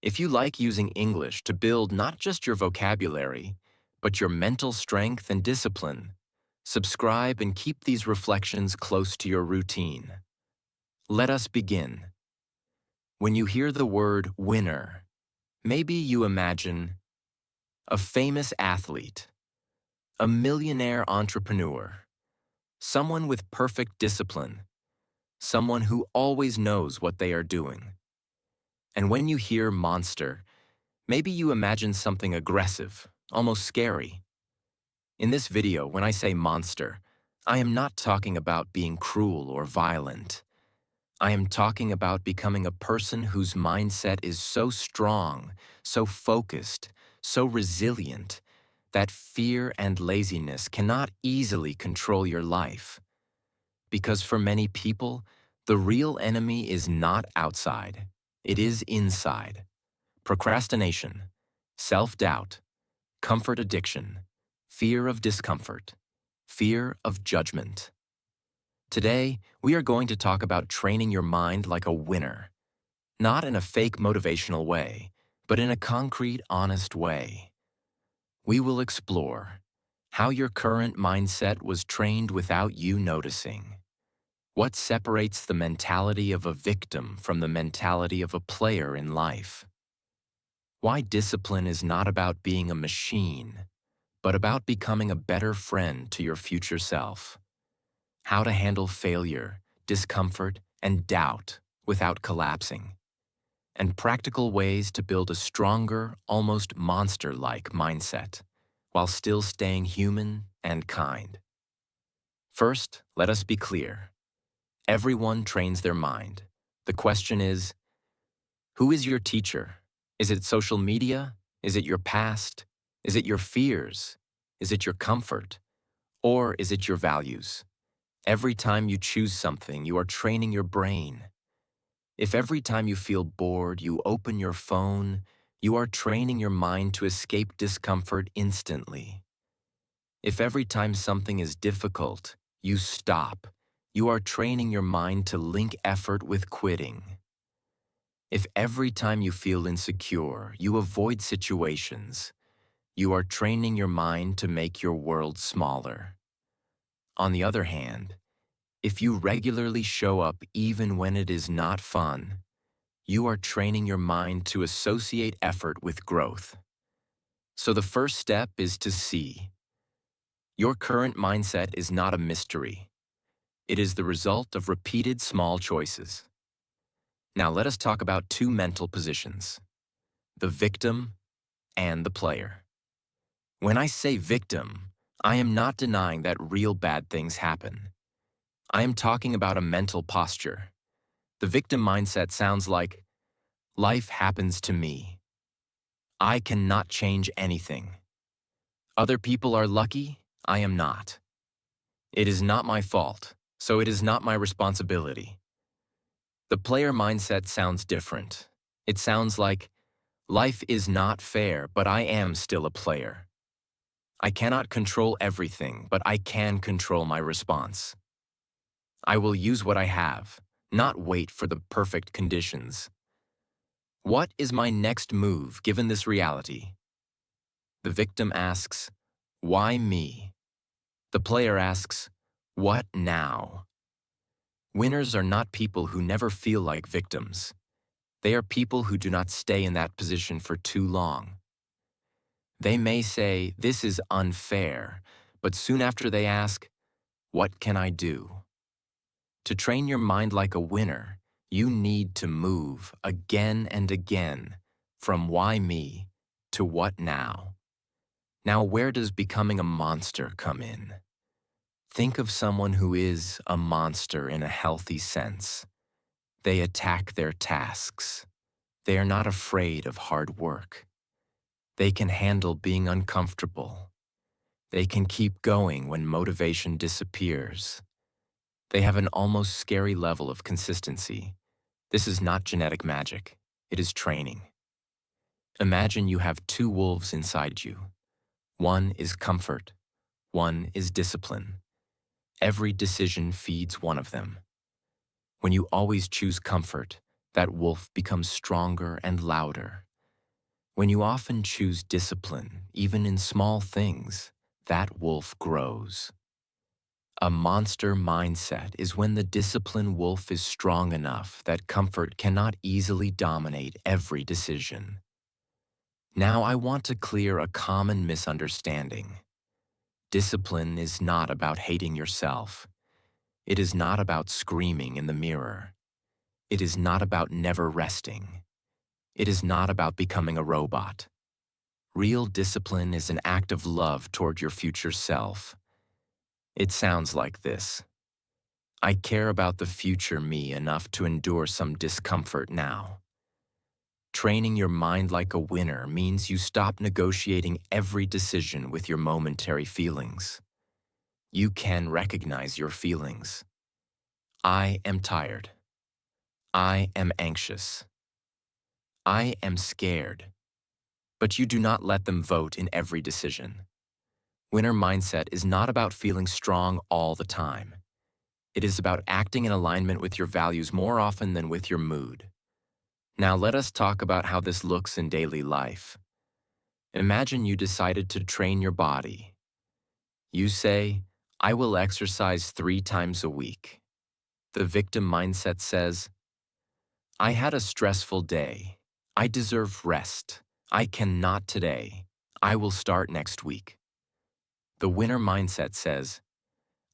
If you like using English to build not just your vocabulary, but your mental strength and discipline, subscribe and keep these reflections close to your routine. Let us begin. When you hear the word winner, maybe you imagine a famous athlete, a millionaire entrepreneur, someone with perfect discipline, someone who always knows what they are doing. And when you hear monster, maybe you imagine something aggressive, almost scary. In this video, when I say monster, I am not talking about being cruel or violent. I am talking about becoming a person whose mindset is so strong, so focused, so resilient, that fear and laziness cannot easily control your life. Because for many people, the real enemy is not outside, it is inside. Procrastination, self-doubt, comfort addiction, fear of discomfort, fear of judgment. Today, we are going to talk about training your mind like a winner, not in a fake motivational way, but in a concrete, honest way. We will explore how your current mindset was trained without you noticing, what separates the mentality of a victim from the mentality of a player in life, why discipline is not about being a machine, but about becoming a better friend to your future self. How to handle failure, discomfort, and doubt without collapsing. And practical ways to build a stronger, almost monster-like mindset, while still staying human and kind. First, let us be clear. Everyone trains their mind. The question is, who is your teacher? Is it social media? Is it your past? Is it your fears? Is it your comfort? Or is it your values? Every time you choose something, you are training your brain. If every time you feel bored, you open your phone, you are training your mind to escape discomfort instantly. If every time something is difficult, you stop, you are training your mind to link effort with quitting. If every time you feel insecure, you avoid situations, you are training your mind to make your world smaller. On the other hand, if you regularly show up even when it is not fun, you are training your mind to associate effort with growth. So the first step is to see. Your current mindset is not a mystery. It is the result of repeated small choices. Now let us talk about two mental positions, the victim and the player. When I say victim, I am not denying that real bad things happen. I am talking about a mental posture. The victim mindset sounds like, life happens to me. I cannot change anything. Other people are lucky, I am not. It is not my fault, so it is not my responsibility. The player mindset sounds different. It sounds like, life is not fair, but I am still a player. I cannot control everything, but I can control my response. I will use what I have, not wait for the perfect conditions. What is my next move given this reality? The victim asks, why me? The player asks, what now? Winners are not people who never feel like victims. They are people who do not stay in that position for too long. They may say, this is unfair, but soon after they ask, what can I do? To train your mind like a winner, you need to move again and again from why me to what now. Now, where does becoming a monster come in? Think of someone who is a monster in a healthy sense. They attack their tasks. They are not afraid of hard work. They can handle being uncomfortable. They can keep going when motivation disappears. They have an almost scary level of consistency. This is not genetic magic. It is training. Imagine you have two wolves inside you. One is comfort. One is discipline. Every decision feeds one of them. When you always choose comfort, that wolf becomes stronger and louder. When you often choose discipline, even in small things, that wolf grows. A monster mindset is when the disciplined wolf is strong enough that comfort cannot easily dominate every decision. Now I want to clear a common misunderstanding. Discipline is not about hating yourself. It is not about screaming in the mirror. It is not about never resting. It is not about becoming a robot. Real discipline is an act of love toward your future self. It sounds like this. I care about the future me enough to endure some discomfort now. Training your mind like a winner means you stop negotiating every decision with your momentary feelings. You can recognize your feelings. I am tired. I am anxious. I am scared. But you do not let them vote in every decision. Winner mindset is not about feeling strong all the time. It is about acting in alignment with your values more often than with your mood. Now let us talk about how this looks in daily life. Imagine you decided to train your body. You say, I will exercise 3 times a week. The victim mindset says, I had a stressful day. I deserve rest. I cannot today. I will start next week. The winner mindset says,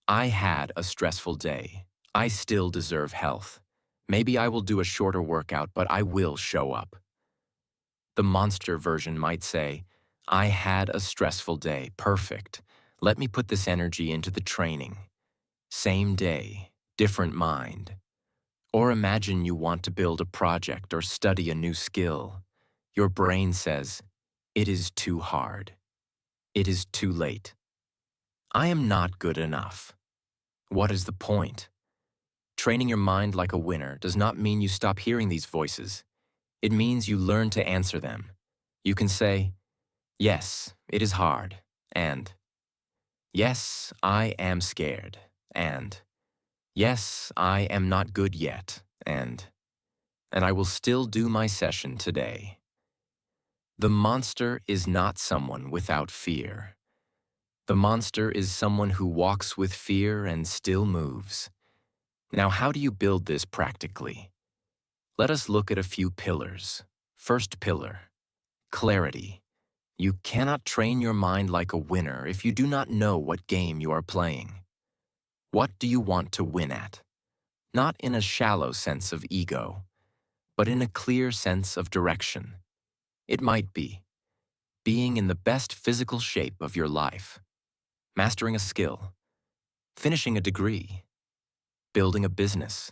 I had a stressful day. I still deserve health. Maybe I will do a shorter workout, but I will show up. The monster version might say, I had a stressful day. Perfect. Let me put this energy into the training. Same day, different mind. Or imagine you want to build a project or study a new skill. Your brain says, it is too hard. It is too late. I am not good enough. What is the point? Training your mind like a winner does not mean you stop hearing these voices. It means you learn to answer them. You can say, yes, it is hard, and yes, I am scared, and yes, I am not good yet, and I will still do my session today. The monster is not someone without fear. The monster is someone who walks with fear and still moves. Now, how do you build this practically? Let us look at a few pillars. First pillar, clarity. You cannot train your mind like a winner if you do not know what game you are playing. What do you want to win at? Not in a shallow sense of ego, but in a clear sense of direction. It might be being in the best physical shape of your life, mastering a skill, finishing a degree, building a business,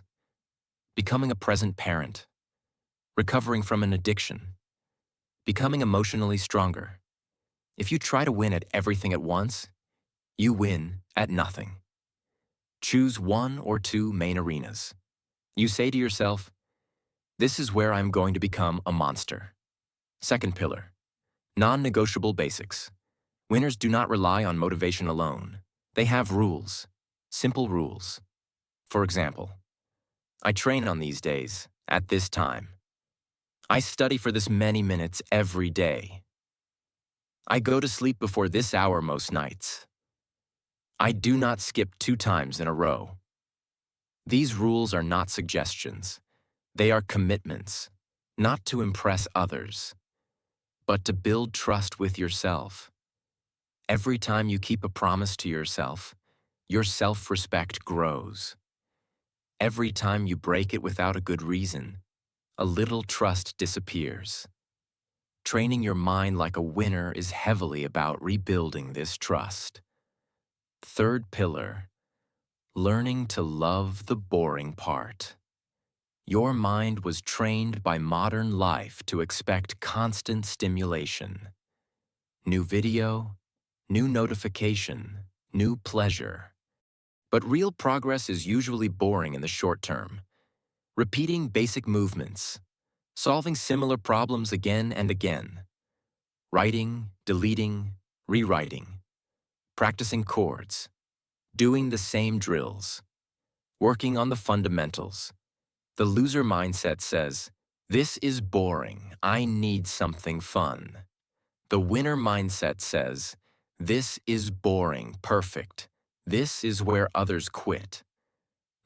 becoming a present parent, recovering from an addiction, becoming emotionally stronger. If you try to win at everything at once, you win at nothing. Choose 1 or 2 main arenas. You say to yourself, this is where I'm going to become a monster. Second pillar, non-negotiable basics. Winners do not rely on motivation alone. They have rules, simple rules. For example, I train on these days, at this time. I study for this many minutes every day. I go to sleep before this hour most nights. I do not skip 2 times in a row. These rules are not suggestions. They are commitments, not to impress others, but to build trust with yourself. Every time you keep a promise to yourself, your self-respect grows. Every time you break it without a good reason, a little trust disappears. Training your mind like a winner is heavily about rebuilding this trust. Third pillar, learning to love the boring part. Your mind was trained by modern life to expect constant stimulation. New video, new notification, new pleasure. But real progress is usually boring in the short term. Repeating basic movements, solving similar problems again and again, writing, deleting, rewriting, practicing chords, doing the same drills, working on the fundamentals. The loser mindset says, This is boring. I need something fun. The winner mindset says, this is boring, perfect. This is where others quit.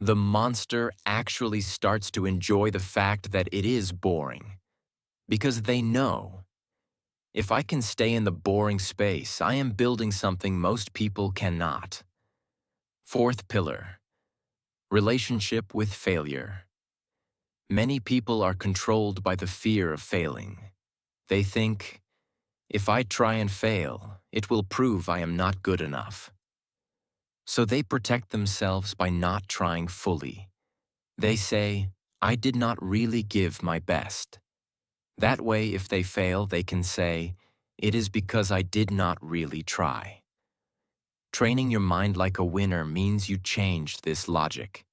The monster actually starts to enjoy the fact that it is boring. Because they know, if I can stay in the boring space, I am building something most people cannot. Fourth pillar, relationship with failure. Many people are controlled by the fear of failing. They think, if I try and fail, it will prove I am not good enough. So they protect themselves by not trying fully. They say, I did not really give my best. That way, if they fail, they can say, it is because I did not really try. Training your mind like a winner means you change this logic.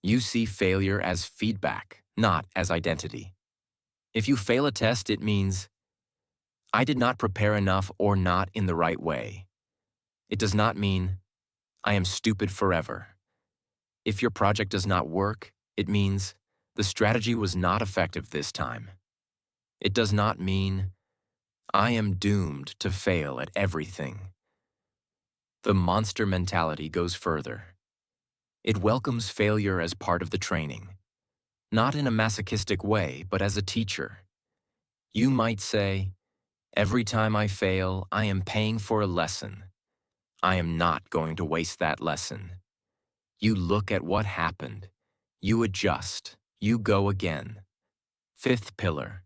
You see failure as feedback, not as identity. If you fail a test, it means, I did not prepare enough or not in the right way. It does not mean, I am stupid forever. If your project does not work, it means, the strategy was not effective this time. It does not mean, I am doomed to fail at everything. The monster mentality goes further. It welcomes failure as part of the training, not in a masochistic way, but as a teacher. You might say, every time I fail, I am paying for a lesson. I am not going to waste that lesson. You look at what happened. You adjust. You go again. Fifth pillar,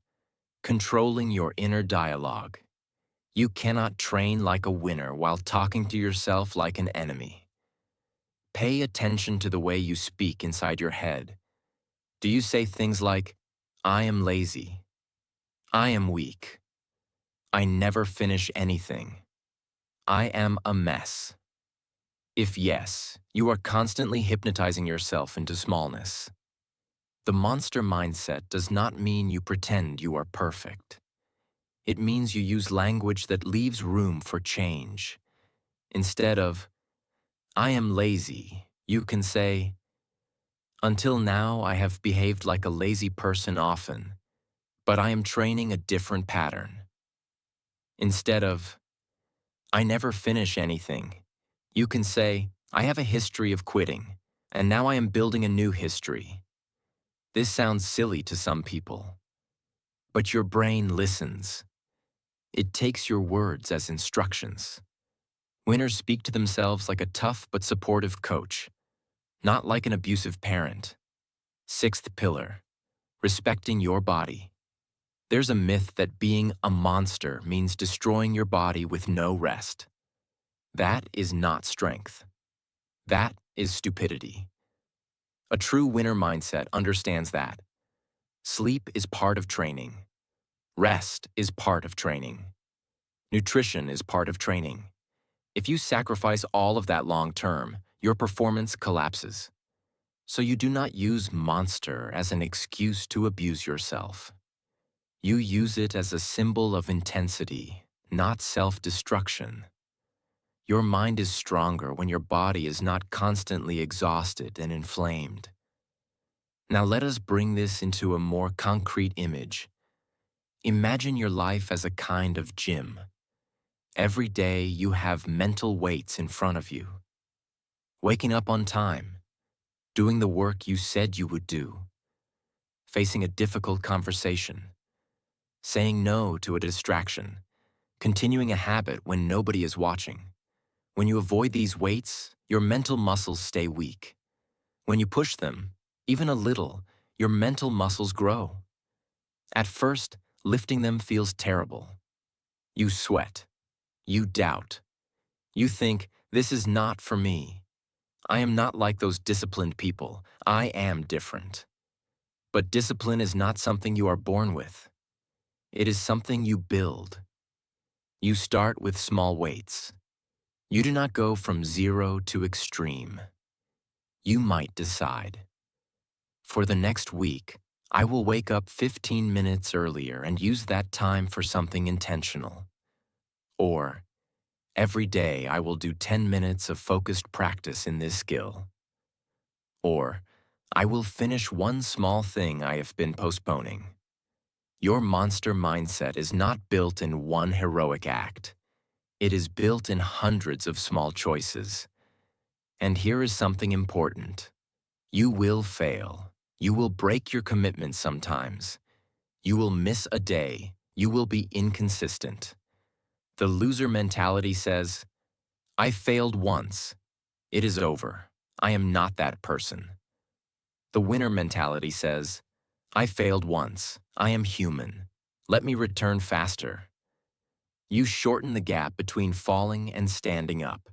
controlling your inner dialogue. You cannot train like a winner while talking to yourself like an enemy. Pay attention to the way you speak inside your head. Do you say things like, I am lazy, I am weak, I never finish anything, I am a mess? If yes, you are constantly hypnotizing yourself into smallness. The monster mindset does not mean you pretend you are perfect. It means you use language that leaves room for change. Instead of, I am lazy, you can say, until now I have behaved like a lazy person often, but I am training a different pattern. Instead of, I never finish anything, you can say, I have a history of quitting, and now I am building a new history. This sounds silly to some people, but your brain listens. It takes your words as instructions. Winners speak to themselves like a tough but supportive coach, not like an abusive parent. Sixth pillar, respecting your body. There's a myth that being a monster means destroying your body with no rest. That is not strength. That is stupidity. A true winner mindset understands that. Sleep is part of training. Rest is part of training. Nutrition is part of training. If you sacrifice all of that long term, your performance collapses. So you do not use monster as an excuse to abuse yourself. You use it as a symbol of intensity, not self-destruction. Your mind is stronger when your body is not constantly exhausted and inflamed. Now let us bring this into a more concrete image. Imagine your life as a kind of gym. Every day you have mental weights in front of you. Waking up on time, doing the work you said you would do, facing a difficult conversation, saying no to a distraction, continuing a habit when nobody is watching. When you avoid these weights, your mental muscles stay weak. When you push them, even a little, your mental muscles grow. At first, lifting them feels terrible. You sweat. You doubt. You think, this is not for me. I am not like those disciplined people. I am different. But discipline is not something you are born with. It is something you build. You start with small weights. You do not go from zero to extreme. You might decide, for the next week, I will wake up 15 minutes earlier and use that time for something intentional. Or, every day I will do 10 minutes of focused practice in this skill. Or, I will finish one small thing I have been postponing. Your monster mindset is not built in one heroic act. It is built in hundreds of small choices. And here is something important. You will fail. You will break your commitment sometimes. You will miss a day. You will be inconsistent. The loser mentality says, I failed once. It is over. I am not that person. The winner mentality says, I failed once. I am human. Let me return faster. You shorten the gap between falling and standing up.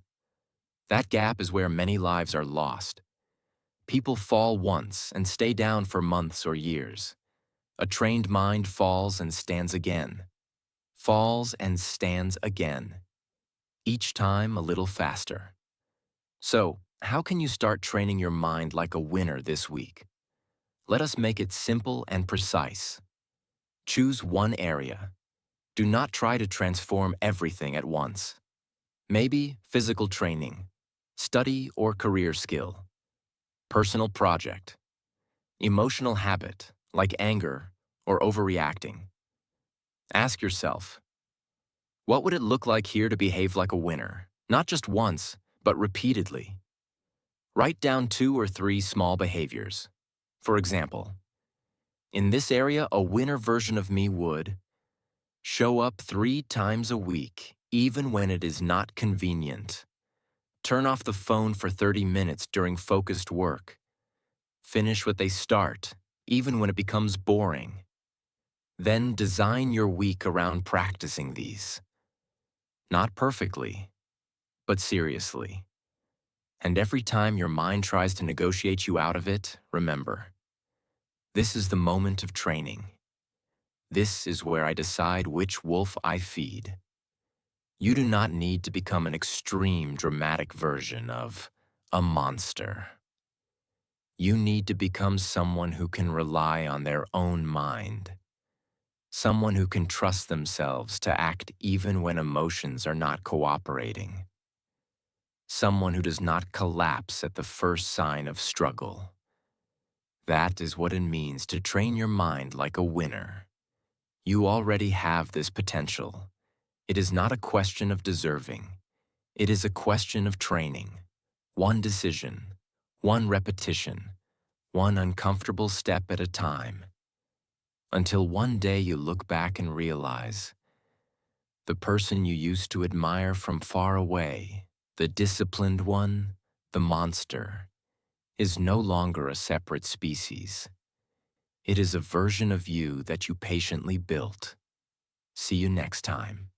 That gap is where many lives are lost. People fall once and stay down for months or years. A trained mind falls and stands again. Falls and stands again. Each time a little faster. So, how can you start training your mind like a winner this week? Let us make it simple and precise. Choose one area. Do not try to transform everything at once. Maybe physical training, study or career skill, personal project, emotional habit like anger or overreacting. Ask yourself, what would it look like here to behave like a winner? Not just once, but repeatedly. Write down 2 or 3 small behaviors. For example, in this area, a winner version of me would show up 3 times a week, even when it is not convenient. Turn off the phone for 30 minutes during focused work. Finish what they start, even when it becomes boring. Then design your week around practicing these. Not perfectly, but seriously. And every time your mind tries to negotiate you out of it, remember, this is the moment of training. This is where I decide which wolf I feed. You do not need to become an extreme, dramatic version of a monster. You need to become someone who can rely on their own mind. Someone who can trust themselves to act even when emotions are not cooperating. Someone who does not collapse at the first sign of struggle. That is what it means to train your mind like a winner. You already have this potential. It is not a question of deserving. It is a question of training. One decision, one repetition, one uncomfortable step at a time. Until one day you look back and realize the person you used to admire from far away, the disciplined one, the monster, is no longer a separate species. It is a version of you that you patiently built. See you next time.